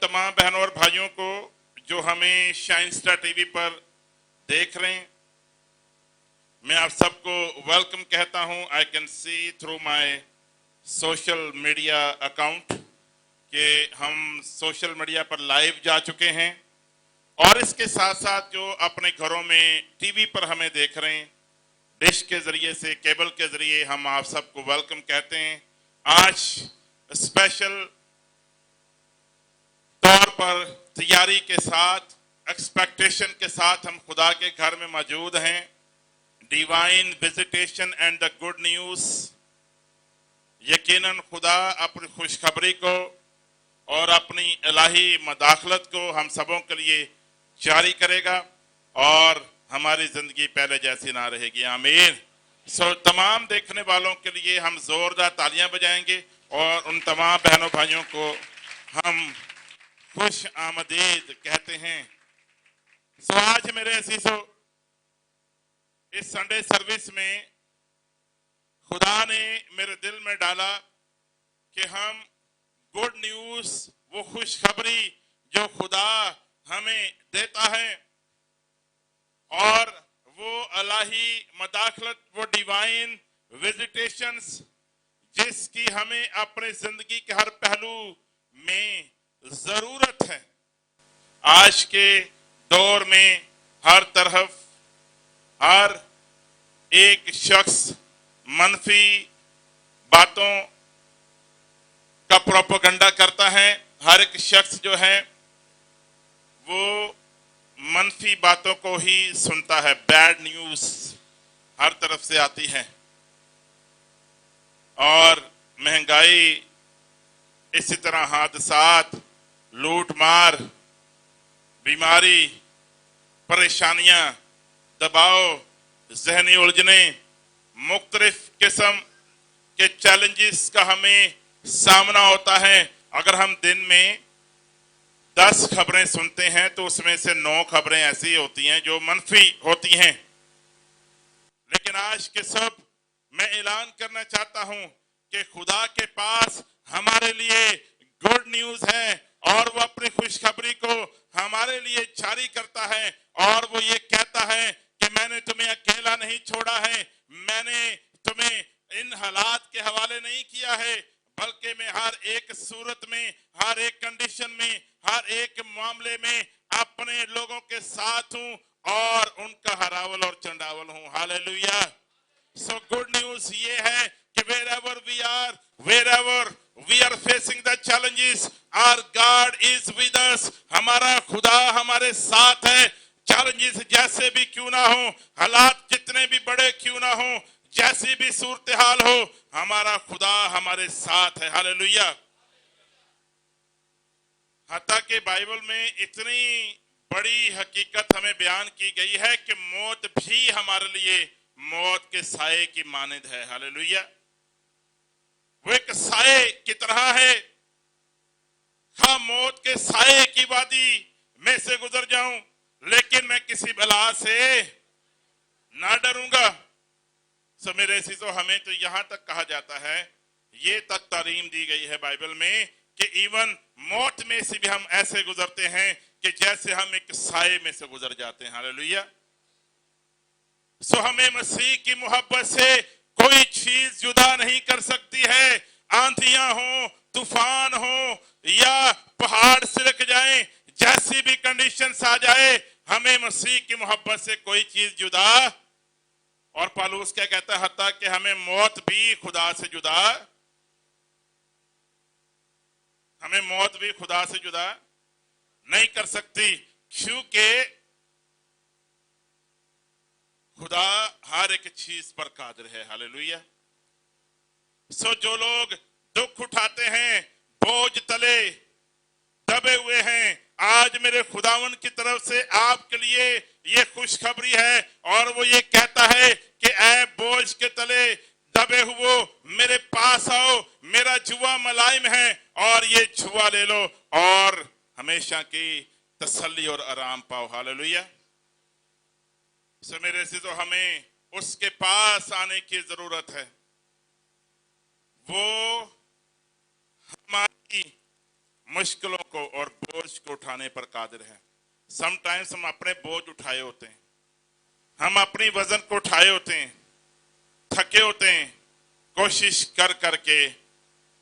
तमाम बहनों और भाइयों को जो हमें शाइन स्टार टीवी पर देख रहे हैं, मैं आप सबको वेलकम कहता हूं। I can see through my social media account कि हम सोशल मीडिया पर लाइव जा चुके हैं और इसके साथ साथ जो अपने घरों में टीवी पर हमें देख रहे हैं, डिश के जरिए से, केबल के जरिए, हम आप सबको वेलकम कहते हैं। आज स्पेशल तौर पर तैयारी के साथ, एक्सपेक्टेशन के साथ हम खुदा के घर में मौजूद हैं। Divine visitation and the good news. यकीनन खुदा अपनी खुशखबरी को और अपनी इलाही मदाखलत को हम सबों के लिए जारी करेगा और हमारी जिंदगी पहले जैसी ना रहेगी। आमीन। तमाम देखने वालों के लिए हम जोरदार तालियां बजाएंगे और उन तमाम बहनों भाइयों को हम खुश आमदीद कहते हैं। आज मेरे असीसों, इस संडे सर्विस में खुदा ने मेरे दिल में डाला कि हम गुड न्यूज, वो खुशखबरी जो खुदा हमें देता है और वो इलाही मदाखलत, वो डिवाइन विजिटेशंस जिसकी हमें अपने जिंदगी के हर पहलू में जरूरत है। आज के दौर में हर तरफ हर एक शख्स मनफी बातों का प्रोपेगेंडा करता है। हर एक शख्स जो है वो मनफी बातों को ही सुनता है। बैड न्यूज हर तरफ से आती है और महंगाई, इसी तरह हादसात, लूट मार, बीमारी, परेशानियां, दबाव, जहनी उलझने, मुख्तलिफ किस्म के चैलेंजेस का हमें सामना होता है। अगर हम दिन में 10 खबरें सुनते हैं तो उसमें से 9 खबरें ऐसी होती हैं जो मनफी होती हैं। लेकिन आज के सब मैं ऐलान करना चाहता हूं कि खुदा के पास हमारे लिए गुड न्यूज है और वो अपनी खुशखबरी को हमारे लिए जारी करता है और वो ये कहता है कि मैंने तुम्हें अकेला नहीं छोड़ा है, मैंने तुम्हें इन हालात के हवाले नहीं किया है, बल्कि मैं हर एक सूरत में, हर एक कंडीशन में, हर एक मामले में अपने लोगों के साथ हूं और उनका हरावल और चंडावल हूं। हालेलुया। सो गुड न्यूज ये है कि wherever we are facing the challenges, our God is with us. हमारा खुदा हमारे साथ है। चैलेंजेस जैसे भी क्यों ना हो, हालात जितने भी बड़े क्यों ना हो, जैसी भी सूरत हाल हो, हमारा खुदा हमारे साथ है। हालेलुया। हत्ता के बाइबल में इतनी बड़ी हकीकत हमें बयान की गई है कि मौत भी हमारे लिए मौत के साए की मानद है। हालेलुया। वो एक साए की तरह है। हाँ, मौत के साए की वादी में से गुजर जाऊं लेकिन मैं किसी बला से ना डरूंगा। सो मेरे अज़ीज़ों, हमें तो यहां तक कहा जाता है, ये तक तालीम दी गई है बाइबल में कि इवन मौत में से भी हम ऐसे गुजरते हैं कि जैसे हम एक साए में से गुजर जाते हैं। हालेलुया। सो हमें मसीह की मोहब्बत से कोई चीज जुदा नहीं कर सकती है। आंधियां हो, तूफान हो या पहाड़ सिरक जाए, जैसी भी कंडीशंस आ जाए, हमें मसीह की मोहब्बत से कोई चीज जुदा। और पौलुस क्या कहता है, हत्ता कि हमें मौत भी खुदा से जुदा, हमें मौत भी खुदा से जुदा नहीं कर सकती, क्योंकि खुदा हर एक चीज पर कादिर है। हालेलुया। सो जो लोग दुख उठाते हैं, बोझ तले दबे हुए हैं, आज मेरे खुदावन की तरफ से आपके लिए ये खुशखबरी है और वो ये कहता है कि ऐ बोझ के तले दबे हुए मेरे पास आओ, मेरा जुआ मुलायम है और ये जुआ ले लो और हमेशा की तसल्ली और आराम पाओ। हालेलुया। सो मेरे अज़ीज़ों, हमें उसके पास आने की जरूरत है। वो हमारी मुश्किलों को और बोझ को उठाने पर कादिर है। समटाइम्स हम अपने बोझ उठाए होते हैं, हम अपनी वजन को उठाए होते हैं, थके होते हैं कोशिश कर करके,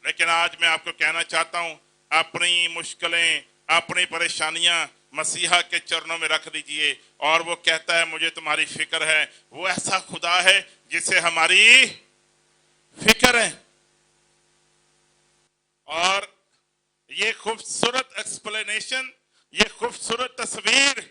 लेकिन आज मैं आपको कहना चाहता हूं अपनी मुश्किलें, अपनी परेशानियां मसीहा के चरणों में रख लीजिए और वो कहता है मुझे तुम्हारी फिक्र है। वो ऐसा खुदा है जिसे हमारी फिक्र है। और ये खूबसूरत एक्सप्लेनेशन, ये खूबसूरत तस्वीर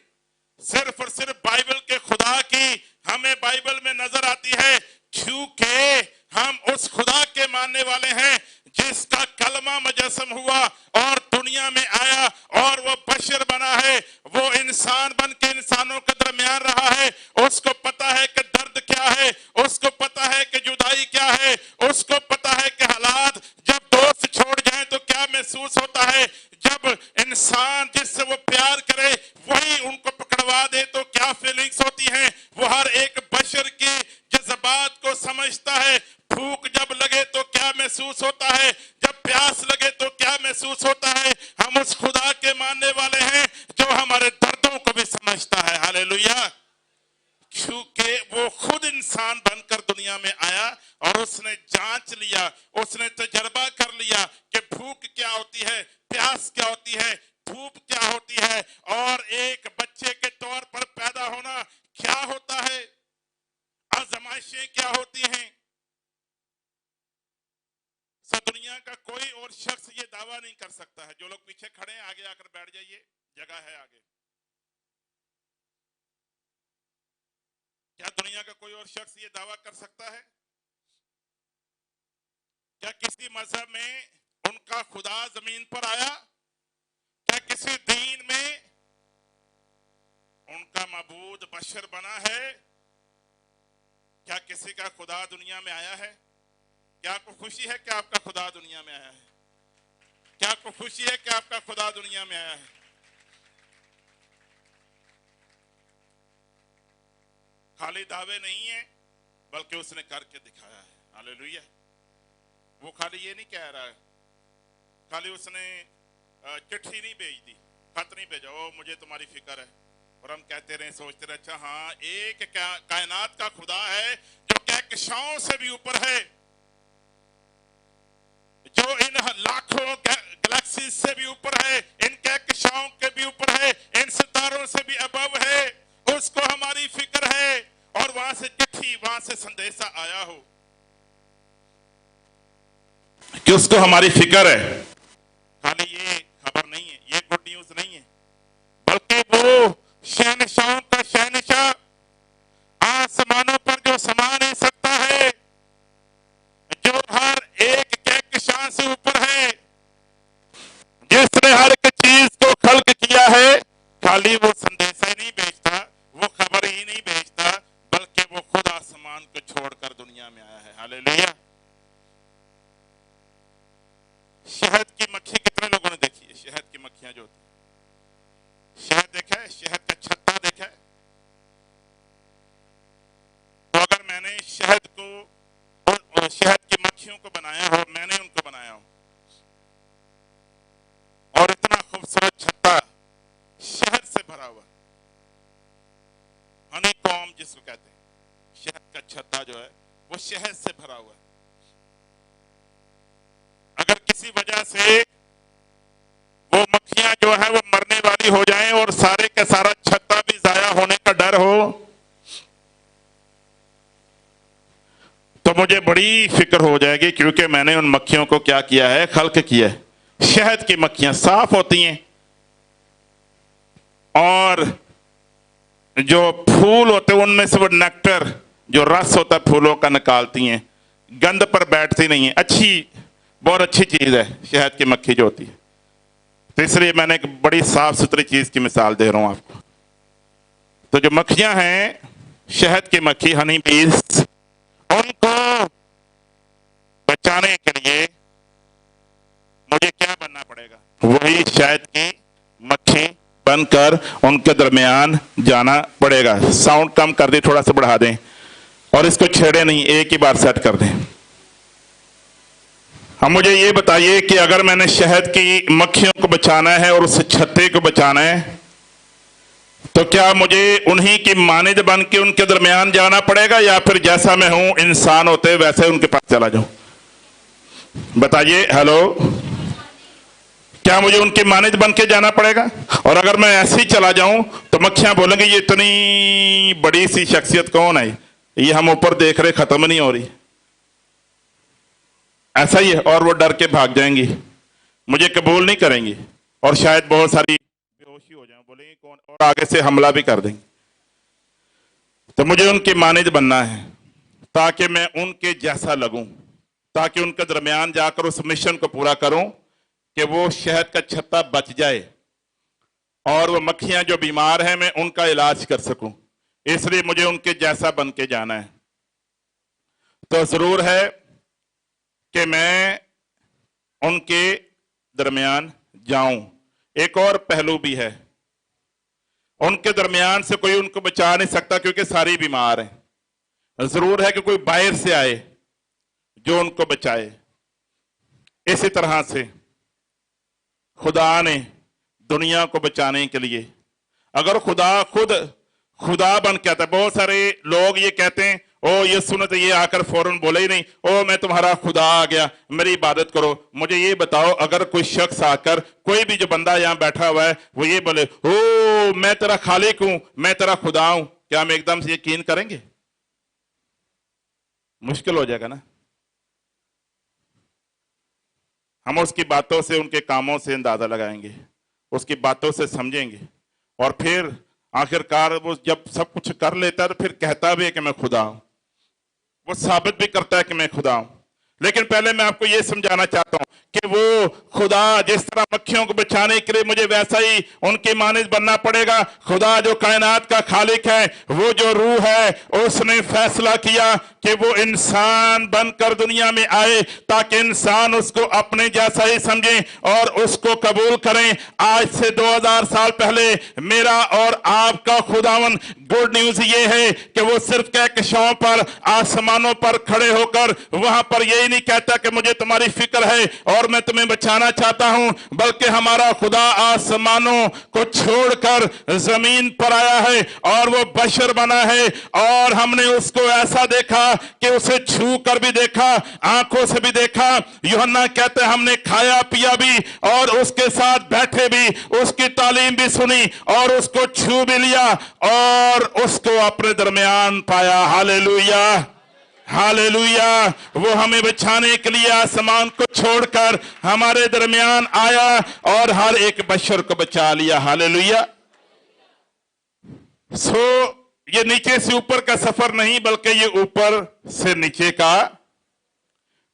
सिर्फ और सिर्फ बाइबल के खुदा की हमें बाइबल में नजर आती है, क्योंकि हम उस खुदा के मानने वाले हैं जिसका कलमा मुजस्सम हुआ और दुनिया में आया और वो बशर बना है, वो इंसान बन के इंसानों के दरमियान रहा है। उसको पता है कि दर्द क्या है, उसको पता है कि जुदाई क्या है, उसको पता है कि हालात जब दोस्त छोड़ जाएं तो क्या महसूस होता है, जब इंसान जिससे वो प्यार करे वही उनको पकड़वा दे तो क्या फीलिंग्स होती हैं। वो हर एक बशर की जज्बात को समझता है। भूख जब लगे तो क्या महसूस होता है, जब प्यास लगे तो क्या महसूस होता है। हम उस खुदा के मानने वाले हैं जो हमारे दर्दों को भी समझता है। हालेलुया। क्योंकि वो खुद इंसान बनकर दुनिया में आया और उसने जांच लिया, उसने तजर्बा कर लिया कि भूख क्या होती है, प्यास क्या होती है, धूप क्या होती है और एक बच्चे के तौर पर पैदा होना क्या होता है, आजमाइशें क्या होती हैं। दुनिया का कोई और शख्स ये दावा नहीं कर सकता है। जो लोग पीछे खड़े हैं आगे आकर बैठ जाइए, जगह है आगे। क्या दुनिया का कोई और शख्स ये दावा कर सकता है? क्या किसी मजहब में उनका खुदा जमीन पर आया? क्या किसी दीन में उनका मबूद बशर बना है? क्या किसी का खुदा दुनिया में आया है? क्या आपको खुशी है कि आपका खुदा दुनिया में आया है? क्या आपको खुशी है कि आपका खुदा दुनिया में आया है? खाली दावे नहीं है बल्कि उसने करके दिखाया है। हालेलुया। वो खाली ये नहीं कह रहा है, खाली उसने चिट्ठी नहीं भेज दी, खत नहीं भेजा ओ मुझे तुम्हारी फिक्र है और हम कहते रहे सोचते रहे अच्छा हाँ एक कायनात का खुदा है जो कहकशाओं से भी ऊपर है, जो इन लाखों गैलेक्सी से भी ऊपर है, इन कहकशाओं के भी ऊपर है, इन सितारों से भी अबव है। उसको हमारी फिक्र है और वहां से चिट्ठी, वहां से संदेशा आया हो कि उसको हमारी फिक्र है। खाली ये खबर नहीं है, ये गुड न्यूज नहीं है, बल्कि वो शहनशाहों का शहनशाह, आसमानों पर जो समा नहीं सकता है, जो हर एक कहकशां से ऊपर है, जिसने हर एक चीज को खल्क किया है, खाली वो संदेशा ही नहीं भेजता, वो खबर ही नहीं भेजता, बल्कि वो खुद आसमान को छोड़कर दुनिया में आया है। हालेलुया। शहद की मक्खी कितने लोगों ने देखी है? शहद की मक्खियां जो होती है, शहद देखा है, शहद का छत्ता देखा है। तो अगर मैंने शहद को, शहद की मक्खियों को बनाया हो, मैंने उनको बनाया हो और इतना खूबसूरत छत्ता शहद से भरा हुआ, हनी कॉम जिसको कहते हैं, शहद का छत्ता जो है वो शहद से भरा हुआ है। अगर किसी वजह से वो मक्खियां जो है वो मरने वाली हो जाएं और सारे का सारा छत्ता भी जाया होने का डर हो तो मुझे बड़ी फिक्र हो जाएगी, क्योंकि मैंने उन मक्खियों को क्या किया है? खल्क किया है। शहद की मक्खियां साफ होती हैं और जो फूल होते हैं उनमें से वो नेक्टर, जो रस होता है फूलों का, निकालती हैं, गंद पर बैठती नहीं है। अच्छी, बहुत अच्छी चीज है शहद की मक्खी जो होती है। तो इसलिए मैंने एक बड़ी साफ सुथरी चीज की मिसाल दे रहा हूं आपको। तो जो मक्खियां हैं, शहद की मक्खी, हनी बीज, उनको बचाने के लिए मुझे क्या बनना पड़ेगा? वही शहद की मक्खी बनकर उनके दरमियान जाना पड़ेगा। साउंड कम कर दे, थोड़ा सा बढ़ा दें और इसको छेड़े नहीं, एक ही बार सेट कर दें। अब मुझे ये बताइए कि अगर मैंने शहद की मक्खियों को बचाना है और उस छत्ते को बचाना है, तो क्या मुझे उन्हीं की मानिद बन के उनके दरमियान जाना पड़ेगा, या फिर जैसा मैं हूं इंसान होते वैसे उनके पास चला जाऊं? बताइए। हेलो, क्या मुझे उनके मानिद बन के जाना पड़ेगा? और अगर मैं ऐसे ही चला जाऊं तो मक्खियां बोलेंगी ये इतनी बड़ी सी शख्सियत कौन है, ये हम ऊपर देख रहे खत्म नहीं हो रही। ऐसा ही है, और वो डर के भाग जाएंगी, मुझे कबूल नहीं करेंगी, और शायद बहुत सारी बेहोशी हो जाए, बोलेंगे कौन, और आगे से हमला भी कर देंगे। तो मुझे उनके मानिद बनना है ताकि मैं उनके जैसा लगूं, ताकि उनके दरमियान जाकर उस मिशन को पूरा करूं कि वो शहद का छत्ता बच जाए और वो मक्खियां जो बीमार हैं मैं उनका इलाज कर सकूं। इसलिए मुझे उनके जैसा बन के जाना है। तो जरूर है कि मैं उनके दरमियान जाऊं। एक और पहलू भी है, उनके दरमियान से कोई उनको बचा नहीं सकता क्योंकि सारी बीमार हैं। जरूर है कि कोई बाहर से आए जो उनको बचाए। इसी तरह से खुदा ने दुनिया को बचाने के लिए, अगर खुदा खुद खुदा बन के आता है, बहुत सारे लोग ये कहते हैं ओ ये सुनो तो ये आकर फौरन बोले ही नहीं, ओ मैं तुम्हारा खुदा आ गया मेरी इबादत करो। मुझे ये बताओ, अगर कोई शख्स आकर, कोई भी जो बंदा यहां बैठा हुआ है वो ये बोले ओ मैं तेरा खालिक हूं, मैं तेरा खुदा हूं, क्या हम एकदम से यकीन करेंगे? मुश्किल हो जाएगा ना। हम उसकी बातों से, उनके कामों से अंदाजा लगाएंगे, उसकी बातों से समझेंगे, और फिर आखिरकार वो जब सब कुछ कर लेता है तो फिर कहता भी है कि मैं खुदा हूं, वो साबित भी करता है कि मैं खुदा हूं। लेकिन पहले मैं आपको यह समझाना चाहता हूं कि वो खुदा जिस तरह मक्खियों को बचाने के लिए मुझे वैसा ही उनकी मानिद बनना पड़ेगा। खुदा जो कायनात का खालिक है, वो जो रूह है, उसने फैसला किया कि वो इंसान बनकर दुनिया में आए ताकि इंसान उसको अपने जैसा ही समझे और उसको कबूल करें। आज से 2000 साल पहले मेरा और आपका खुदावन गुड न्यूज ये है कि वो सिर्फ कहकशाओं पर, आसमानों पर खड़े होकर वहां पर यही नहीं कहता कि मुझे तुम्हारी फिक्र है और मैं तुम्हें बचाना चाहता हूं, बल्कि हमारा खुदा आसमानों को छोड़कर जमीन पर आया है और वो बशर बना है, और हमने उसको ऐसा देखा कि उसे छू कर भी देखा, आंखों से भी देखा। यूहन्ना कहते हैं हमने खाया पिया भी और उसके साथ बैठे भी, उसकी तालीम भी सुनी और उसको छू भी लिया और उसको अपने दरमियान पाया। Hallelujah, hallelujah. वो हमें बचाने के लिए आसमान को छोड़कर हमारे दरमियान आया और हर एक बशर को बचा लिया। हालेलुया। ये नीचे से ऊपर का सफर नहीं, बल्कि ये ऊपर से नीचे का।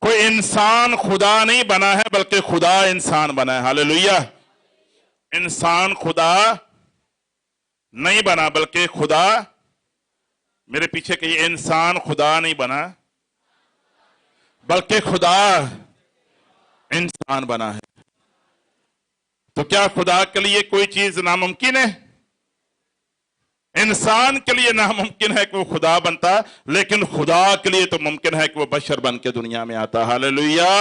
कोई इंसान खुदा नहीं बना है, बल्कि खुदा इंसान बना है। हालेलुया। इंसान खुदा नहीं बना, बल्कि खुदा, मेरे पीछे कहिए, इंसान खुदा नहीं बना बल्कि खुदा इंसान बना है। तो क्या खुदा के लिए कोई चीज नामुमकिन है? इंसान के लिए नामुमकिन है कि वो खुदा बनता, लेकिन खुदा के लिए तो मुमकिन है कि वो बशर बन के दुनिया में आता। हालेलुया।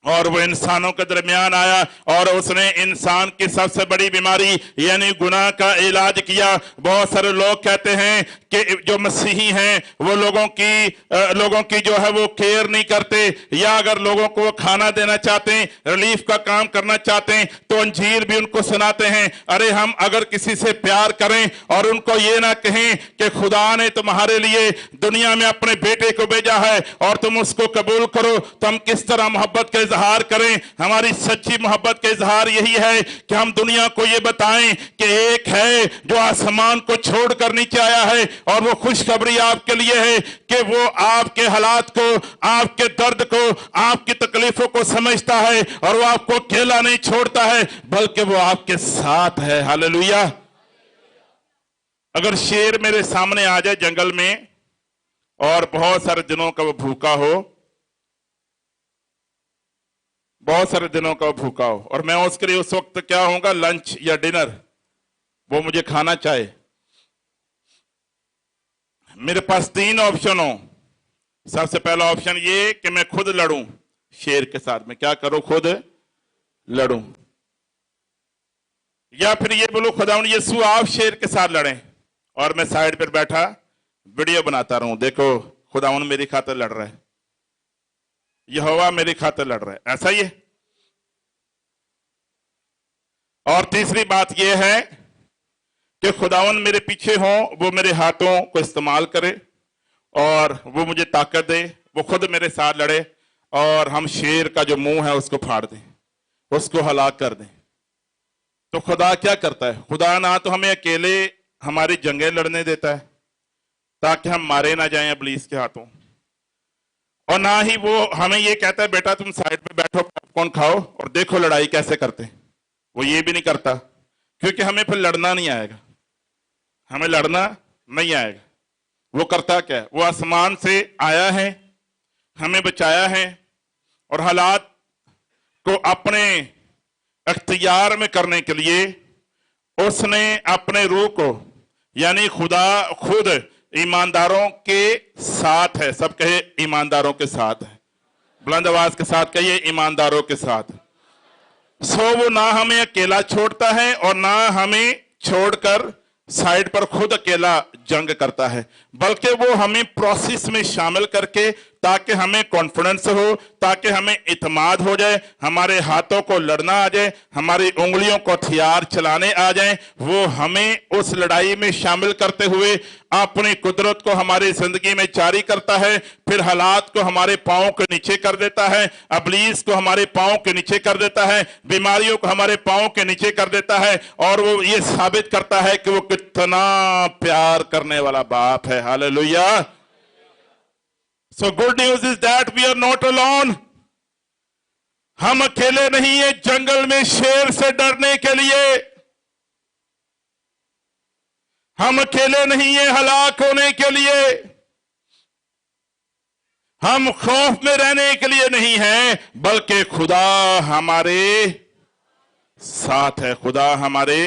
और वो इंसानों के दरमियान आया और उसने इंसान की सबसे बड़ी बीमारी यानी गुनाह का इलाज किया। बहुत सारे लोग कहते हैं कि जो मसीही हैं वो लोगों की जो है वो केयर नहीं करते, या अगर लोगों को वो खाना देना चाहते हैं, रिलीफ का काम करना चाहते हैं, तो अंजीर भी उनको सुनाते हैं। अरे हम अगर किसी से प्यार करें और उनको ये ना कहें कि खुदा ने तुम्हारे लिए दुनिया में अपने बेटे को भेजा है और तुम उसको कबूल करो, तो हम किस तरह मोहब्बत का इजहार करें? हमारी सच्ची मोहब्बत का इजहार यही है कि हम दुनिया को ये बताएं कि एक है जो आसमान को छोड़कर नीचे आया है, और वो खुशखबरी आपके लिए है कि वो आपके हालात को, आपके दर्द को, आपकी तकलीफों को समझता है, और वो आपको अकेला नहीं छोड़ता है, बल्कि वो आपके साथ है। हालेलुया। अगर शेर मेरे सामने आ जाए जंगल में और बहुत सारे दिनों का वो भूखा हो, बहुत सारे दिनों का वो भूखा हो, और मैं उसके लिए उस वक्त क्या होगा, लंच या डिनर वो मुझे खाना चाहे, मेरे पास 3 ऑप्शन हो सबसे पहला ऑप्शन ये कि मैं खुद लड़ूं शेर के साथ, मैं क्या करूं, खुद लड़ूं, या फिर ये बोलो खुदावन यीशु आप शेर के साथ लड़ें और मैं साइड पर बैठा वीडियो बनाता रहूं, देखो खुदावन मेरी खातिर लड़ रहा है, यहोवा मेरी खातिर लड़ रहा है, ऐसा ही है। और तीसरी बात यह है कि खुदावन मेरे पीछे हो, वो मेरे हाथों को इस्तेमाल करे और वो मुझे ताकत दे, वो खुद मेरे साथ लड़े और हम शेर का जो मुंह है उसको फाड़ दें, उसको हलाक कर दें। तो खुदा क्या करता है, खुदा ना तो हमें अकेले हमारी जंगें लड़ने देता है ताकि हम मारे ना जाएं इब्लीस के हाथों, और ना ही वो हमें ये कहता है बेटा तुम साइड पे बैठो पॉपकॉर्न खाओ और देखो लड़ाई कैसे करते हैं। वो ये भी नहीं करता, क्योंकि हमें फिर लड़ना नहीं आएगा, हमें लड़ना नहीं आएगा। वो करता क्या है, वो आसमान से आया है, हमें बचाया है और हालात को अपने अख्तियार में करने के लिए उसने अपने रूह को, यानी खुदा खुद ईमानदारों के साथ है, सब कहे ईमानदारों के साथ है, बुलंद आवाज के साथ कहिए ईमानदारों के साथ। वो ना हमें अकेला छोड़ता है और ना हमें छोड़कर साइड पर खुद अकेला जंग करता है, बल्कि वो हमें प्रोसेस में शामिल करके ताकि हमें कॉन्फिडेंस हो, ताकि हमें इत्मीनान हो जाए, हमारे हाथों को लड़ना आ जाए, हमारी उंगलियों को हथियार चलाने आ जाए, वो हमें उस लड़ाई में शामिल करते हुए अपनी कुदरत को हमारी जिंदगी में जारी करता है, फिर हालात को हमारे पांव के नीचे कर देता है, इब्लीस को हमारे पांव के नीचे कर देता है, बीमारियों को हमारे पांव के नीचे कर देता है, और वो ये साबित करता है कि वो कितना प्यार करने वाला बाप है। Hallelujah. So good news is that we are not alone. हम अकेले नहीं है जंगल में शेर से डरने के लिए, हम अकेले नहीं है हलाक होने के लिए, हम खौफ में रहने के लिए नहीं है, बल्कि खुदा हमारे साथ है, खुदा हमारे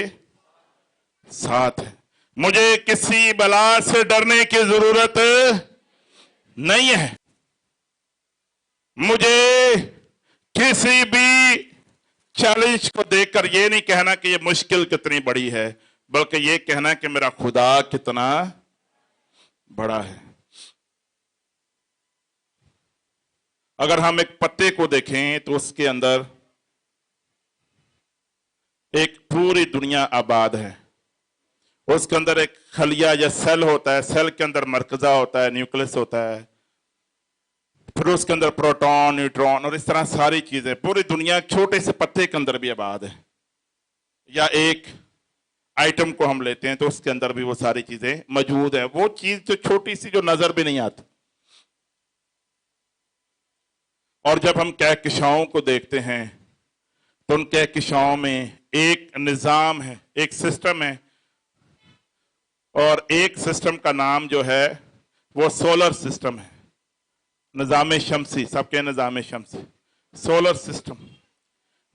साथ है। मुझे किसी बला से डरने की जरूरत नहीं है, मुझे किसी भी चैलेंज को देखकर ये नहीं कहना कि ये मुश्किल कितनी बड़ी है, बल्कि ये कहना कि मेरा खुदा कितना बड़ा है। अगर हम एक पत्ते को देखें तो उसके अंदर एक पूरी दुनिया आबाद है, उसके अंदर एक खलिया या सेल होता है, सेल के अंदर मरकजा होता है, न्यूक्लियस होता है, फिर उसके अंदर प्रोटॉन न्यूट्रॉन और इस तरह सारी चीजें, पूरी दुनिया छोटे से पत्ते के अंदर भी आबाद है। या एक आइटम को हम लेते हैं तो उसके अंदर भी वो सारी चीजें मौजूद है, वो चीज जो छोटी सी जो नजर भी नहीं आती। और जब हम कहकशाओं को देखते हैं तो उन कहकशाओं में एक निजाम है, एक सिस्टम है, और एक सिस्टम का नाम जो है वो सोलर सिस्टम है, निजाम शमसी, सबके निजाम शमसी, सोलर सिस्टम,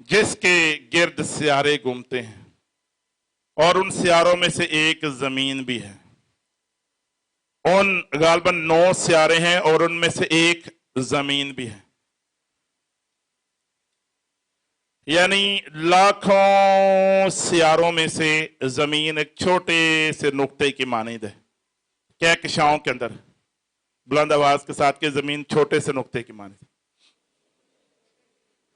जिसके गिर्द सियारे घूमते हैं और उन सियारों में से एक जमीन भी है। उन गालबन 9 सियारे हैं और उनमें से एक जमीन भी है, यानी लाखों सियारों में से जमीन एक छोटे से नुक्ते की मानिंद है। कहकशाओं के अंदर बुलंद आवाज के साथ कि जमीन छोटे से नुक्ते की मानिंद,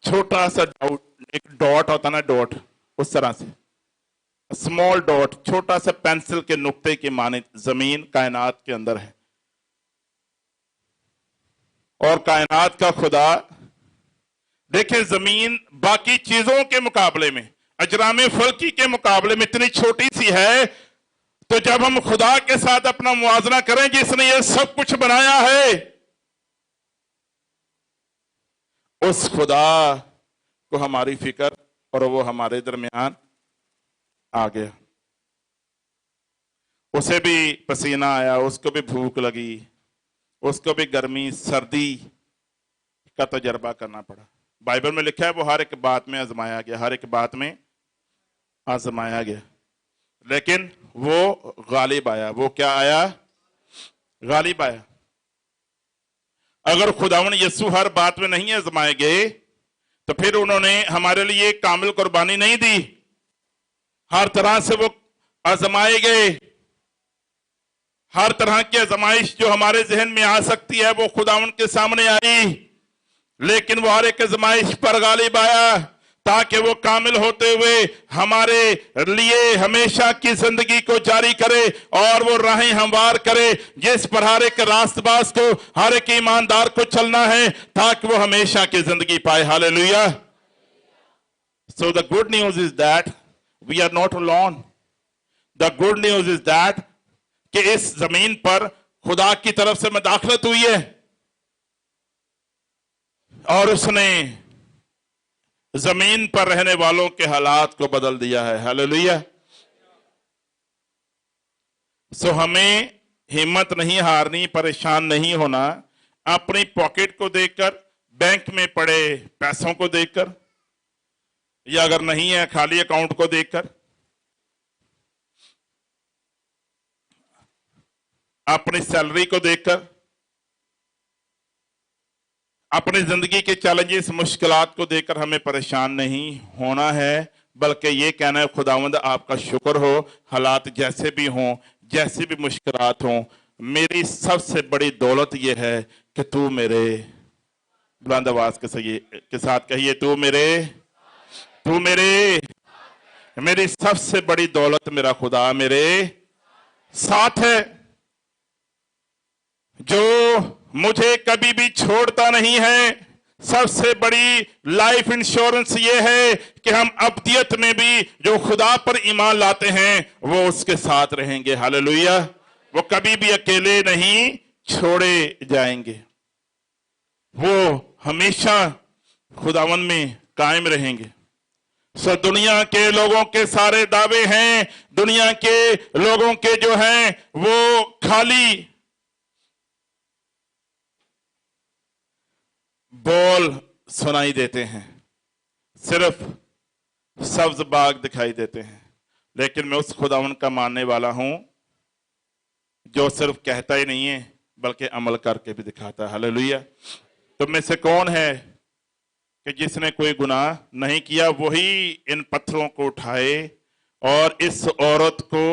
छोटा सा एक डॉट होता ना, डॉट, उस तरह से स्मॉल डॉट, छोटा सा पेंसिल के नुक्ते की मानिंद जमीन कायनात के अंदर है। और कायनात का खुदा, देखें जमीन बाकी चीजों के मुकाबले में, अजराम फल्की के मुकाबले में इतनी छोटी सी है, तो जब हम खुदा के साथ अपना मुआवजा करें जिसने ये सब कुछ बनाया है, उस खुदा को हमारी फिक्र और वो हमारे दरमियान आ गया। उसे भी पसीना आया, उसको भी भूख लगी, उसको भी गर्मी सर्दी का तजर्बा करना पड़ा। बाइबल में लिखा है वो हर एक बात में आजमाया गया, हर एक बात में आजमाया गया, लेकिन वो गालिब आया। वो क्या आया? गालिब आया। अगर खुदावन यीशु हर बात में नहीं आजमाए गए तो फिर उन्होंने हमारे लिए कामिल कुर्बानी नहीं दी। हर तरह से वो आजमाए गए। हर तरह की आजमाइश जो हमारे जहन में आ सकती है वो खुदावन के सामने आई, लेकिन वो हर एक आजमाइश पर गालिब आया ताकि वो कामिल होते हुए हमारे लिए हमेशा की जिंदगी को जारी करे और वो राहें हमवार करे जिस पर हर एक रास्तबाज को, हर एक ईमानदार को चलना है ताकि वो हमेशा की जिंदगी पाए। Hallelujah. So the good news is that we are not alone. The good news is that कि इस जमीन पर खुदा की तरफ से मदाखलत हुई है और उसने जमीन पर रहने वालों के हालात को बदल दिया है। हालेलुया। सो हमें हिम्मत नहीं हारनी, परेशान नहीं होना अपनी पॉकेट को देखकर, बैंक में पड़े पैसों को देखकर, या अगर नहीं है खाली अकाउंट को देखकर, अपनी सैलरी को देखकर, अपनी जिंदगी के चैलेंजेस, मुश्किलात को देखकर हमें परेशान नहीं होना है, बल्कि ये कहना है खुदावंद आपका शुक्र हो, हालात जैसे भी हों, जैसी भी मुश्किलात हों, मेरी सबसे बड़ी दौलत ये है कि तू मेरे, बुलंद आवाज के साथ कहिए, तू मेरे, मेरी सबसे बड़ी दौलत मेरा खुदा मेरे साथ है, जो मुझे कभी भी छोड़ता नहीं है। सबसे बड़ी लाइफ इंश्योरेंस ये है कि हम अब्दियत में भी जो खुदा पर ईमान लाते हैं वो उसके साथ रहेंगे। हालेलुया। वो कभी भी अकेले नहीं छोड़े जाएंगे, वो हमेशा खुदावन में कायम रहेंगे। सो दुनिया के लोगों के सारे दावे हैं, दुनिया के लोगों के जो हैं वो खाली बोल सुनाई देते हैं, सिर्फ सब्ज बाग दिखाई देते हैं, लेकिन मैं उस खुदावन का मानने वाला हूं जो सिर्फ कहता ही नहीं है बल्कि अमल करके भी दिखाता है। हालेलुया। तुम में से कौन है कि जिसने कोई गुनाह नहीं किया वही इन पत्थरों को उठाए और इस औरत को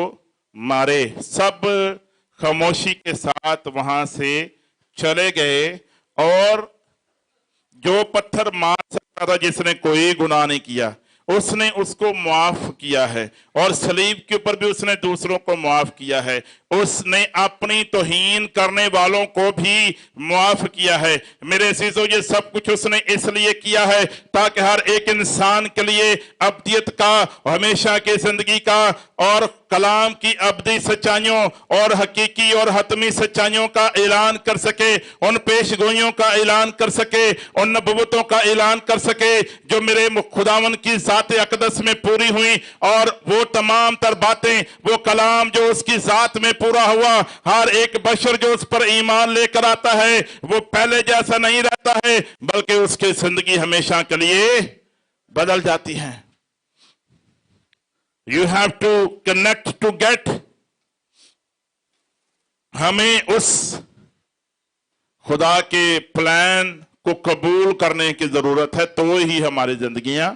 मारे। सब खामोशी के साथ वहां से चले गए और जो पत्थर मार सकता था, जिसने कोई गुनाह नहीं किया, उसने उसको माफ किया है और सलीब के ऊपर भी उसने दूसरों को माफ किया है। उसने अपनी तौहीन करने वालों को भी माफ किया है। मेरे अजीजों, ये सब कुछ उसने इसलिए किया है ताकि हर एक इंसान के लिए अब्दियत का, हमेशा की जिंदगी का और कलाम की अब्दी सच्चाइयों और हकीकी और हतमी सच्चाइयों का ऐलान कर सके, उन पेशगोइयों का ऐलान कर सके, उन नबुवतों का ऐलान कर सके जो मेरे खुदावन की ज़ात अक़दस में पूरी हुई। और वो तमाम तर बातें, वो कलाम जो उसकी ज़ात में पूरा हुआ, हर एक बशर जो उस पर ईमान लेकर आता है वो पहले जैसा नहीं रहता है बल्कि उसकी जिंदगी हमेशा के लिए बदल जाती है। You have to connect to get. हमें उस खुदा के प्लान को कबूल करने की जरूरत है, तो ही हमारी जिंदगियां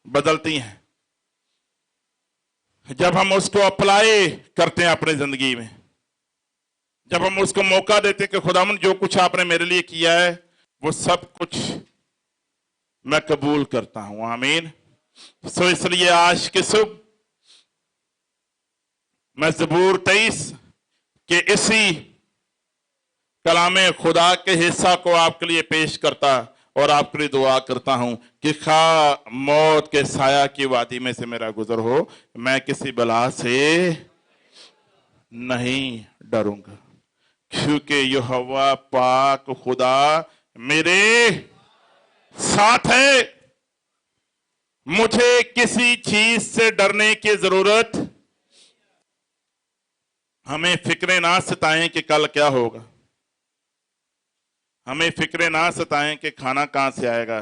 बदलती हैं। जब हम उसको अप्लाई करते हैं अपनी जिंदगी में, जब हम उसको मौका देते हैं कि खुदावन जो कुछ आपने मेरे लिए किया है वो सब कुछ मैं कबूल करता हूं। आमीन। सो इसलिए आज के सुबह मैं ज़बूर 23 के इसी कलामे खुदा के हिस्सा को आपके लिए पेश करता और आपके लिए दुआ करता हूं कि खा मौत के साया की वादी में से मेरा गुजर हो, मैं किसी बला से नहीं डरूंगा, क्योंकि यहोवा पाक खुदा मेरे साथ है। मुझे किसी चीज से डरने की जरूरत। हमें फिक्रें ना सताएं कि कल क्या होगा, हमें फिक्रें ना सताएं कि खाना कहां से आएगा,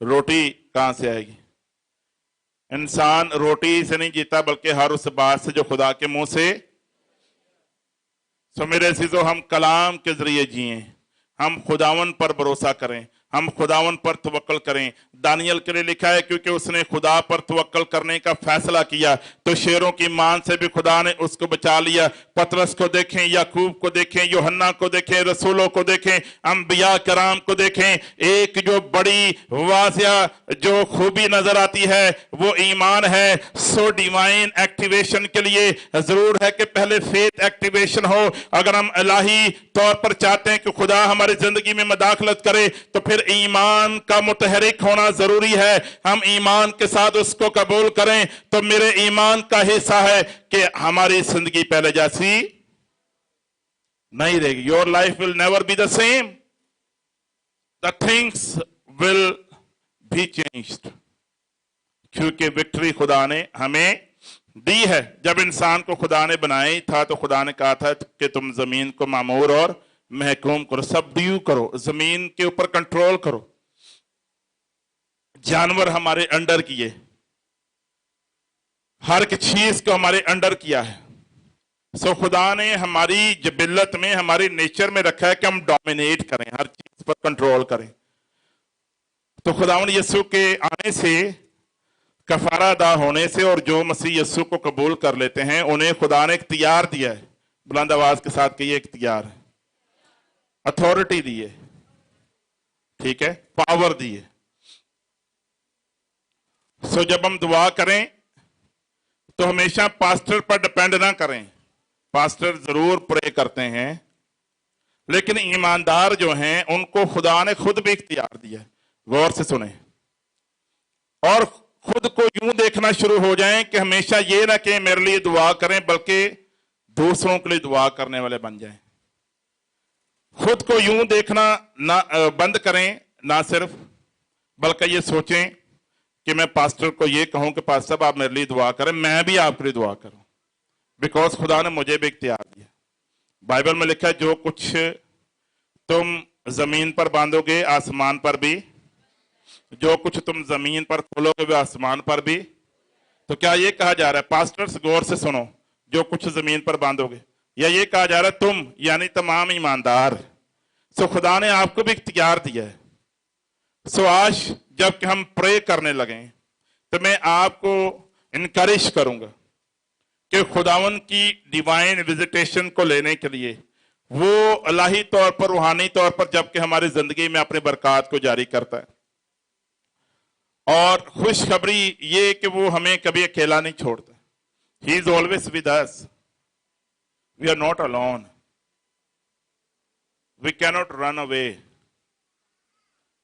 रोटी कहां से आएगी। इंसान रोटी से नहीं जीता बल्कि हर उस बात से जो खुदा के मुंह से। सो मेरे अजीजों, हम कलाम के जरिए जिए, हम खुदावन पर भरोसा करें, हम खुदावन पर तवक्कल करें। दानियल के लिए लिखा है क्योंकि उसने खुदा पर तवक्कल करने का फैसला किया तो शेरों की मान से भी खुदा ने उसको बचा लिया। पतरस को देखें, याकूब को देखें, यूहन्ना को देखें, रसूलों को देखें, अंबिया कराम को देखें, एक जो बड़ी वाजिया जो खूबी नजर आती है वो ईमान है। सो डिवाइन एक्टिवेशन के लिए जरूर है कि पहले फेथ एक्टिवेशन हो। अगर हम इलाही तौर पर चाहते हैं कि खुदा हमारी जिंदगी में मदाखलत करे तो फिर ईमान का मुतहरिक होना जरूरी है। हम ईमान के साथ उसको कबूल करें तो मेरे ईमान का हिस्सा है कि हमारी जिंदगी पहले जैसी नहीं रहेगी। Your life will never be the same, the things will be changed, क्योंकि विक्ट्री खुदा ने हमें दी है। जब इंसान को खुदा ने बनाया ही था तो खुदा ने कहा था कि तुम जमीन को मामूर और महकूम करो, सबड्यू करो, जमीन के ऊपर कंट्रोल करो। जानवर हमारे अंडर किए, हर एक चीज को हमारे अंडर किया है। सो खुदा ने हमारी जबिल्लत में, हमारी नेचर में रखा है कि हम डोमिनेट करें, हर चीज पर कंट्रोल करें। तो खुदावन यीशु के आने से, कफारा अदा होने से, और जो मसीह यीशु को कबूल कर लेते हैं उन्हें खुदा ने इख्तियार दिया है। बुलंद आवाज के साथ कहिए इख्तियार है, अथॉरिटी दी है, ठीक है, पावर दी है। सो जब हम दुआ करें तो हमेशा पास्टर पर डिपेंड ना करें। पास्टर जरूर प्रे करते हैं लेकिन ईमानदार जो हैं उनको खुदा ने खुद भी इख्तियार दिया है। गौर से सुने और खुद को यूं देखना शुरू हो जाएं कि हमेशा ये ना कि मेरे लिए दुआ करें बल्कि दूसरों के लिए दुआ करने वाले बन जाएं। खुद को यूं देखना ना बंद करें, ना सिर्फ, बल्कि ये सोचें कि मैं पास्टर को ये कहूं कि पास्टर साहब आप मेरे लिए दुआ करें, मैं भी आपके लिए दुआ करूं, बिकॉज खुदा ने मुझे भी इख्तियार दिया। बाइबल में लिखा है जो कुछ तुम जमीन पर बांधोगे आसमान पर भी, जो कुछ तुम जमीन पर खोलोगे वो आसमान पर भी। तो क्या ये कहा जा रहा है, पास्टर्स गौर से सुनो, जो कुछ जमीन पर बांधोगे, या ये कहा जा रहा है तुम यानी तमाम ईमानदार। सो खुदा ने आपको भी इख्तियार दिया है। सो आज जब हम प्रे करने लगे तो मैं आपको इनकरेज करूंगा कि खुदावन की डिवाइन विजिटेशन को लेने के लिए वो इलाही तौर पर, रूहानी तौर पर जबकि हमारी जिंदगी में अपनी बरकत को जारी करता है। और खुशखबरी ये कि वो हमें कभी अकेला नहीं छोड़ता। He is always with us, we are not alone, we cannot run away,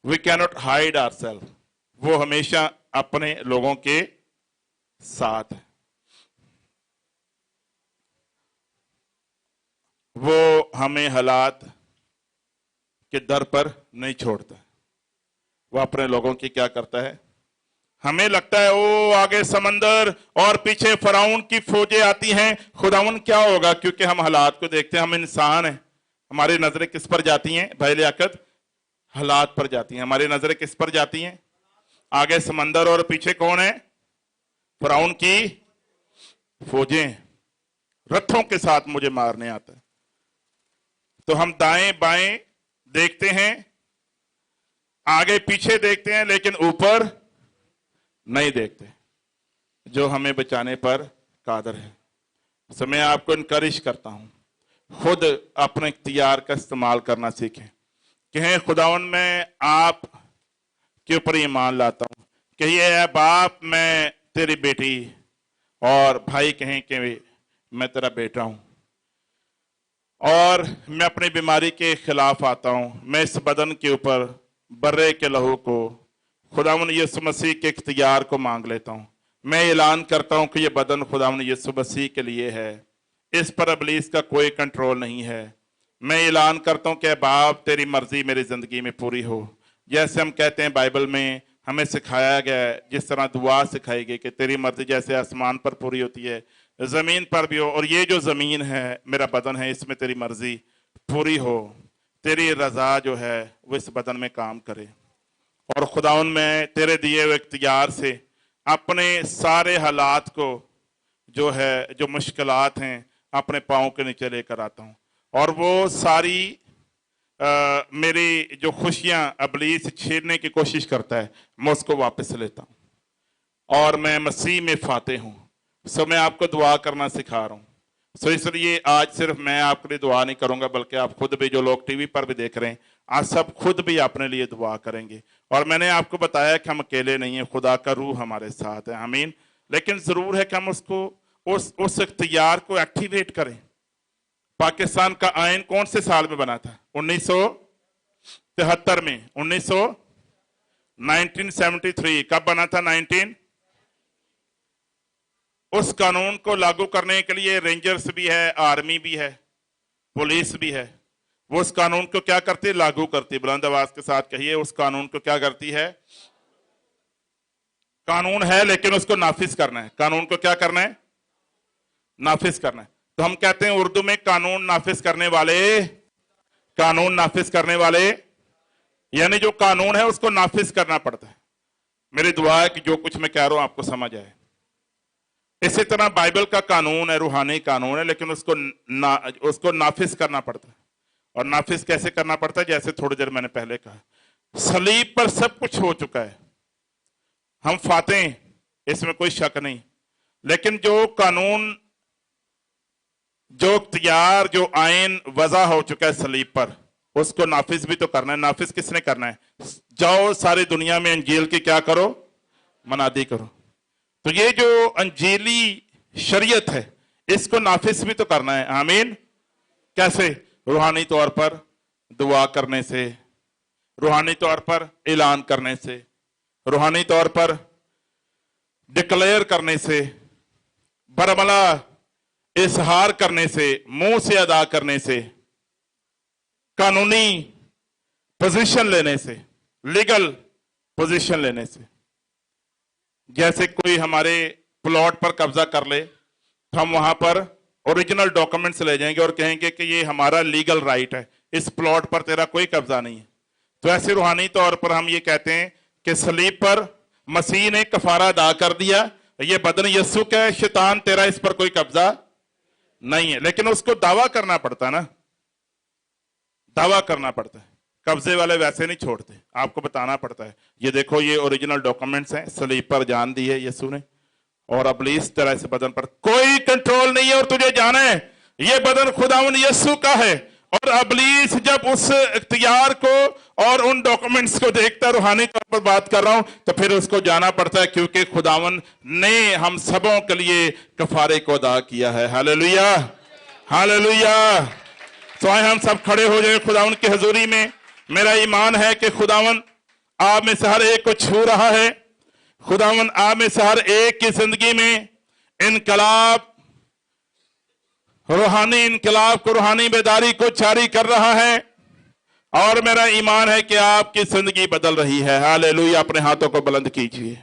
we cannot hide ourselves. वो हमेशा अपने लोगों के साथ है। वो हमें हालात के दर पर नहीं छोड़ता, वो अपने लोगों की क्या करता है। हमें लगता है ओ आगे समंदर और पीछे फराउन की फौजें आती हैं, खुदावन क्या होगा, क्योंकि हम हालात को देखते हैं। हम इंसान हैं, हमारी नजरें किस पर जाती हैं भाई लियाकत, हालात पर जाती हैं। हमारी नजरें किस पर जाती हैं, आगे समंदर और पीछे कौन है, फराउन की फौजें, रथों के साथ मुझे मारने आता है। तो हम दाएं बाएं देखते हैं, आगे पीछे देखते हैं, लेकिन ऊपर नहीं देखते, जो हमें बचाने पर कादर है। सो मैं आपको इनकरेज करता हूं, खुद अपने इख्तियार का इस्तेमाल करना सीखें। कहें खुदावन मैं आप के ऊपर ईमान लाता हूं, कहिए है बाप मैं तेरी बेटी, और भाई कहें कि मैं तेरा बेटा हूं, और मैं अपनी बीमारी के खिलाफ आता हूं। मैं इस बदन के ऊपर बर्रे के लहू को, खुदावन यीशु मसीह के इख्तियार को मांग लेता हूं। मैं ऐलान करता हूं कि यह बदन खुदावन यीशु मसीह के लिए है, इस पर इब्लीस का कोई कंट्रोल नहीं है। मैं ऐलान करता हूं कि बाप तेरी मर्जी मेरी जिंदगी में पूरी हो। जैसे हम कहते हैं बाइबल में हमें सिखाया गया है, जिस तरह दुआ सिखाई गई कि तेरी मर्जी जैसे आसमान पर पूरी होती है जमीन पर भी हो। और ये जो जमीन है मेरा बदन है, इसमें तेरी मर्जी पूरी हो, तेरी रजा जो है वो इस बदन में काम करे। और खुदावन मैं तेरे दिए हुए इख्तियार से अपने सारे हालात को जो है, जो मुश्किलात हैं, अपने पाँव के नीचे लेकर आता हूँ। और वो सारी मेरी जो खुशियां इब्लीस छीनने की कोशिश करता है, मैं उसको वापस लेता हूं और मैं मसीह में फाते हूं। सो मैं आपको दुआ करना सिखा रहा हूं। सो इसलिए आज सिर्फ मैं आपके लिए दुआ नहीं करूंगा, बल्कि आप खुद भी, जो लोग टीवी पर भी देख रहे हैं, आज सब खुद भी अपने लिए दुआ करेंगे। और मैंने आपको बताया कि हम अकेले नहीं हैं, खुदा का रूह हमारे साथ है। आमीन। लेकिन जरूर है कि हम उसको उस इख्तियार को एक्टिवेट करें। पाकिस्तान का आइन कौन से साल में बना था? 1973 में। 1973 कब बना था? 19। उस कानून को लागू करने के लिए रेंजर्स भी है, आर्मी भी है, पुलिस भी है। वो उस कानून को क्या करती है? लागू करती है। बुलंद आवाज के साथ कहिए, उस कानून को क्या करती है? कानून है लेकिन उसको नाफिज करना है। कानून को क्या करना है? नाफिज करना है। तो हम कहते हैं उर्दू में कानून नाफिज करने वाले, कानून नाफिज करने वाले, यानी जो कानून है उसको नाफिज करना पड़ता है। मेरी दुआ है कि जो कुछ मैं कह रहा हूं आपको समझ आए। इसी तरह बाइबल का कानून है, रूहानी कानून है, लेकिन उसको नाफिज करना पड़ता है। और नाफिज कैसे करना पड़ता है? जैसे थोड़ी देर मैंने पहले कहा, सलीब पर सब कुछ हो चुका है, हम फाते हैं, इसमें कोई शक नहीं। लेकिन जो कानून, जो इख्तियार, जो आइन वज़ा हो चुका है सलीब पर, उसको नाफिज भी तो करना है। नाफिज किसने करना है? जाओ सारी दुनिया में अंजील की क्या करो? मनादी करो। तो ये जो अंजीली शरीयत है, इसको नाफिज भी तो करना है। आमीन। कैसे? रूहानी तौर पर दुआ करने से, रूहानी तौर पर ऐलान करने से, रूहानी तौर पर डिक्लेयर करने से, बरमला इजहार करने से, मुंह से अदा करने से, कानूनी पोजीशन लेने से, लीगल पोजीशन लेने से। जैसे कोई हमारे प्लॉट पर कब्जा कर ले तो हम वहां पर ओरिजिनल डॉक्यूमेंट्स ले जाएंगे और कहेंगे कि ये हमारा लीगल राइट है, इस प्लॉट पर तेरा कोई कब्जा नहीं है। तो ऐसे रूहानी तौर पर हम ये कहते हैं कि सलीब पर मसीह ने कफारा अदा कर दिया, ये बदन यस्सु का है, शैतान तेरा इस पर कोई कब्जा नहीं है। लेकिन उसको दावा करना पड़ता है ना, दावा करना पड़ता है। कब्जे वाले वैसे नहीं छोड़ते, आपको बताना पड़ता है, ये देखो ये ओरिजिनल डॉक्यूमेंट्स हैं, सलीब पर जान दी है यीशु ने, और इब्लीस तेरा इस बदन पर कोई कंट्रोल नहीं है। और तुझे जाना है ये बदन खुदावन यीशु का है। और इब्लीस जब उस इख्तियार को और उन डॉक्यूमेंट्स को देखता है, रूहानी तौर पर बात कर रहा हूं, तो फिर उसको जाना पड़ता है, क्योंकि खुदावन ने हम सबों के लिए कफारे को अदा किया है। Hallelujah, hallelujah. तो आए हम सब खड़े हो जाए खुदावन की हजूरी में। मेरा ईमान है कि खुदावन आप में से हर एक को छू रहा है। खुदावन आप में से हर एक की जिंदगी में इनकलाब, रूहानी इनकलाब को, रूहानी बेदारी को जारी कर रहा है। और मेरा ईमान है कि आपकी जिंदगी बदल रही है। हालेलुया। अपने हाथों को बुलंद कीजिए।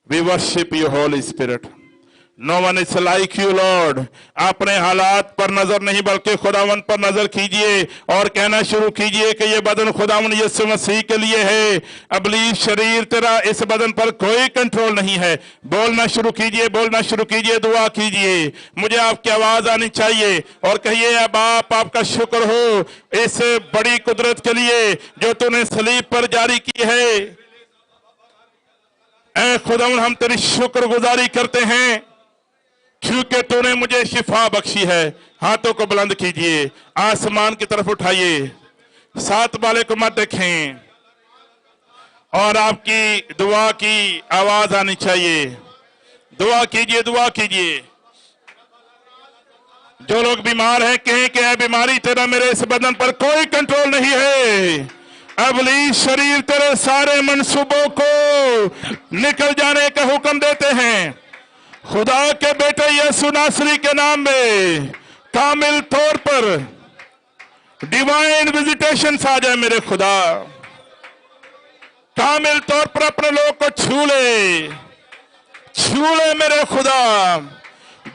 We worship you holy spirit. No one is like you lord. अपने हालात पर नजर नहीं बल्कि खुदावन पर नजर कीजिए और कहना शुरू कीजिए कि ये बदन खुदावन यीशु मसीह के लिए है। इब्लीस शरीर तेरा इस बदन पर कोई कंट्रोल नहीं है। बोलना शुरू कीजिए, बोलना शुरू कीजिए, दुआ कीजिए। मुझे आपकी आवाज आनी चाहिए और कहिए, अब आपका शुक्र हो इस बड़ी कुदरत के लिए जो तूने सलीब पर जारी की है। ऐ खुदावन हम तेरी शुक्रगुजारी करते हैं क्योंकि तूने मुझे शिफा बख्शी है। हाथों को बुलंद कीजिए, आसमान की तरफ उठाइए, साथ वाले को मत देखें और आपकी दुआ की आवाज आनी चाहिए। दुआ कीजिए, दुआ कीजिए। जो लोग बीमार हैं कहें कि ऐ बीमारी तेरा मेरे इस बदन पर कोई कंट्रोल नहीं है। इब्लीस शरीर तेरे सारे मंसूबों को निकल जाने का हुक्म देते हैं। खुदा के बेटे यीशु नासरी के नाम में कामिल तौर पर डिवाइन विजिटेशन आ जाए मेरे खुदा। कामिल तौर पर अपने लोग को छू ले, छू ले मेरे खुदा।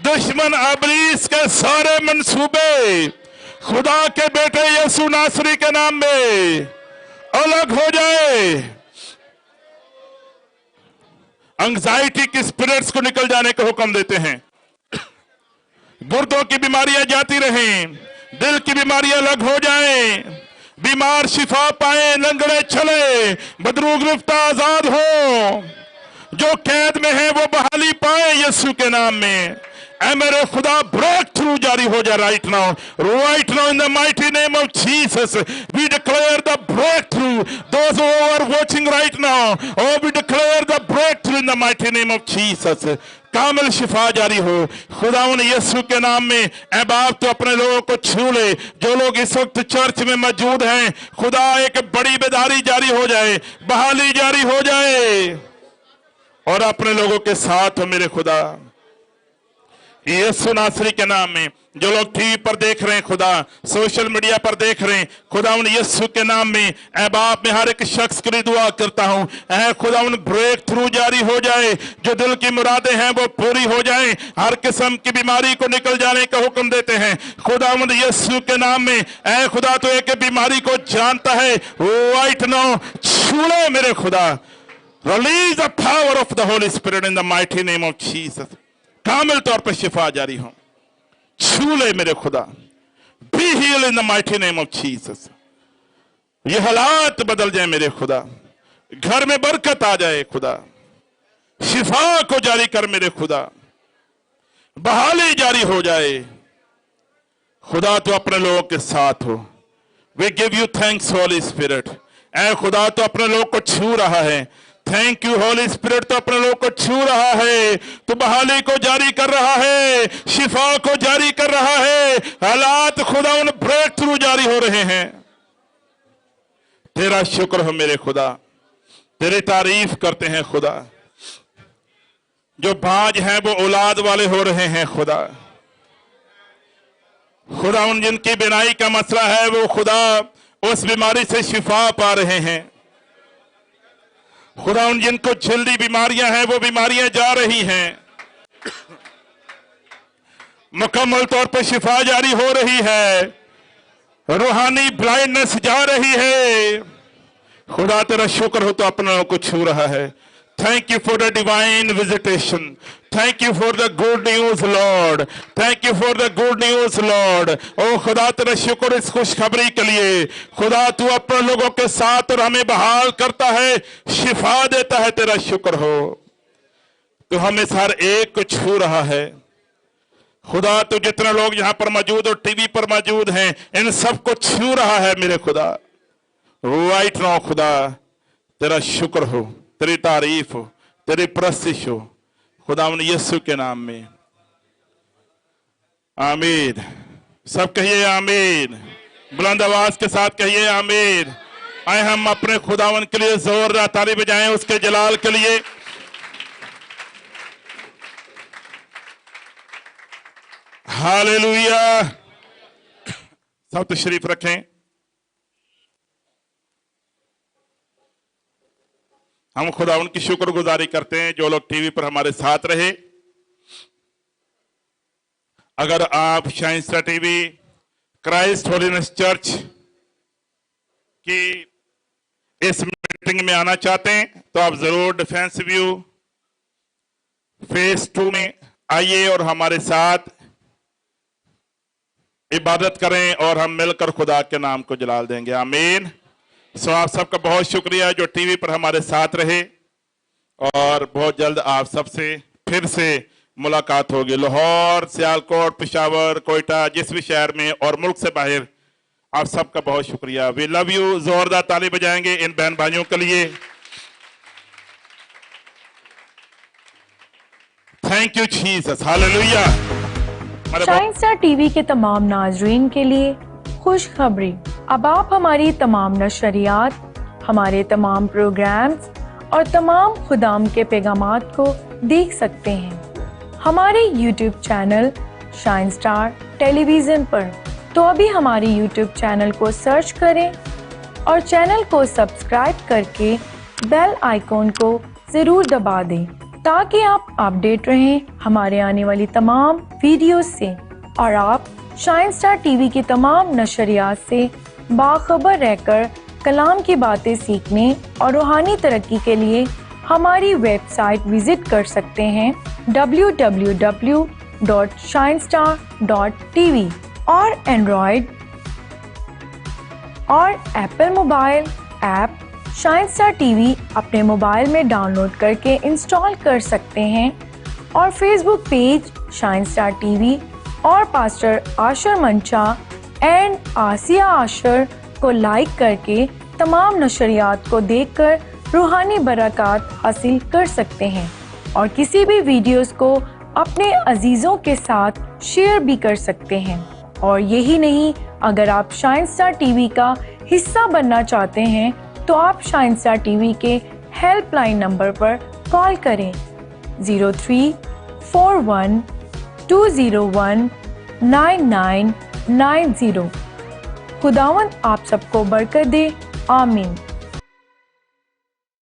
दुश्मन इब्लीस के सारे मंसूबे खुदा के बेटे यीशु नासरी के नाम में अलग हो जाए। एंग्जाइटी की स्पिरिट्स को निकल जाने का हुक्म देते हैं। गुर्दों की बीमारियां जाती रहें, दिल की बीमारियां अलग हो जाएं, बीमार शिफा पाए, लंगड़े चले, बदरू गिरफ्तार आजाद हो, जो कैद में है वो बहाली पाए यीशु के नाम में। ऐ मेरे खुदा ब्रेक थ्रू जारी हो जाए right now in the mighty name of Jesus. We declare the breakthrough. Those who are watching right now, oh, we declare the breakthrough in the mighty name of Jesus. कामिल शिफा जारी हो खुदावन यीशु के नाम में। ऐ बाप तो अपने लोगों को छू ले, जो लोग इस वक्त चर्च में मौजूद हैं, खुदा एक बड़ी बेदारी जारी हो जाए, बहाली जारी हो जाए और अपने लोगों के साथ हो मेरे खुदा यीशु नासरी के नाम में। जो लोग टीवी पर देख रहे हैं खुदा, सोशल मीडिया पर देख रहे हैं खुदा, उन यीशु के नाम में ऐ बाप मैं हर एक शख्स के लिए दुआ करता हूं, ऐ खुदा उन ब्रेक थ्रू जारी हो जाए, जो दिल की मुरादें हैं वो पूरी हो जाएं, हर किस्म की बीमारी को निकल जाने का हुक्म देते हैं खुदा उन यीशु के नाम में। ऐ खुदा तो एक बीमारी को जानता है, राइट नाउ छू ले मेरे खुदा। Release the power of the holy spirit in the mighty name of Jesus. कामिल तौर पर शिफा जारी हो, छू ले मेरे खुदा। Be heal in the mighty name of Jesus. ये हालात बदल जाए मेरे खुदा, घर में बरकत आ जाए खुदा, शिफा को जारी कर मेरे खुदा, बहाली जारी हो जाए खुदा। तो अपने लोगों के साथ हो। We give you thanks holy spirit. ऐ खुदा तो अपने लोग को छू रहा है, थैंक यू होली स्पिरिट तो अपने लोग को छू रहा है, तो बहाली को जारी कर रहा है, शिफा को जारी कर रहा है, हालात खुदा उन ब्रेक थ्रू जारी हो रहे हैं। तेरा शुक्र हो मेरे खुदा, तेरी तारीफ करते हैं खुदा। जो बाज हैं वो औलाद वाले हो रहे हैं खुदा। खुदा उन जिनकी बीमारी का मसला है वो खुदा उस बीमारी से शिफा पा रहे हैं खुदा। उन जिनको जल्दी बीमारियां हैं वो बीमारियां जा रही हैं, मुकम्मल तौर पर शिफा जारी हो रही है, रूहानी ब्लाइंडनेस जा रही है खुदा। तेरा शुक्र हो तो अपने लोगों को छू रहा है। Thank you for the divine visitation, thank you for the good news lord, thank you for the good news lord. ओ खुदा तेरा शुक्र इस खुशखबरी के लिए खुदा, तू अपने लोगों के साथ और हमें बहाल करता है, शिफा देता है। तेरा शुक्र हो तो हमें हर एक को छू रहा है खुदा। तो जितने लोग यहाँ पर मौजूद और टीवी पर मौजूद हैं, इन सबको छू रहा है मेरे खुदा राइट नाउ खुदा। तेरा शुक्र हो, तेरी तारीफ हो, तेरी प्रस्तिश हो खुदा यीशु के नाम में। आमीन। सब कहिए आमीन, बुलंद आवाज के साथ कहिए आमीन। आए हम अपने खुदावन के लिए जोरदार ताली बजाएं, उसके जलाल के लिए। हालेलुया। सब तशरीफ रखें। हम खुदा उनकी शुक्रगुजारी करते हैं जो लोग टीवी पर हमारे साथ रहे। अगर आप shine star TV Christ holiness church की इस मीटिंग में आना चाहते हैं तो आप जरूर डिफेंस व्यू फेज 2 में आइए और हमारे साथ इबादत करें और हम मिलकर खुदा के नाम को जलाल देंगे। आमीन। सो आप सबका बहुत शुक्रिया जो टीवी पर हमारे साथ रहे, और बहुत जल्द आप सबसे फिर से मुलाकात होगी। लाहौर, सियालकोट, पेशावर, कोयटा, जिस भी शहर में और मुल्क से बाहर, आप सबका बहुत शुक्रिया। We love you. जोरदार ताली बजाएंगे इन बहन भाइयों के लिए। Thank you Jesus. Hallelujah. Shine star TV के तमाम नाजरीन के लिए खुशखबरी, अब आप हमारी तमाम नशरियात, हमारे तमाम प्रोग्राम्स और तमाम खुदाम के पैगामात को देख सकते हैं हमारे YouTube channel shine star television पर। तो अभी हमारे YouTube चैनल को सर्च करें और चैनल को सब्सक्राइब करके बेल आइकॉन को जरूर दबा दें ताकि आप अपडेट रहें हमारे आने वाली तमाम वीडियोस से, और आप शाइन स्टार टीवी की तमाम नशरियात से बाखबर रहकर कलाम की बातें सीखने और रूहानी तरक्की के लिए हमारी वेबसाइट विजिट कर सकते हैं www.shinestar.tv, और एंड्रॉइड اور apple mobile app shine star T وی اپنے موبائل میں ڈاؤن لوڈ کر کے انسٹال کر سکتے ہیں، اور Facebook page shine star T V اور پاسٹر عاشر منچا اینڈ آسیہ عاشر کو لائک کر کے تمام نشریات کو دیکھ کر روحانی برکات حاصل کر سکتے ہیں، اور کسی بھی ویڈیوز کو اپنے عزیزوں کے ساتھ شیئر بھی کر سکتے ہیں۔ اور یہی نہیں، اگر آپ شائن اسٹار ٹی وی کا حصہ بننا چاہتے ہیں تو آپ شائن اسٹار ٹی وی کے ہیلپ لائن نمبر پر کال کریں 0341201990۔ خداوند آپ سب کو برکت دے، آمین۔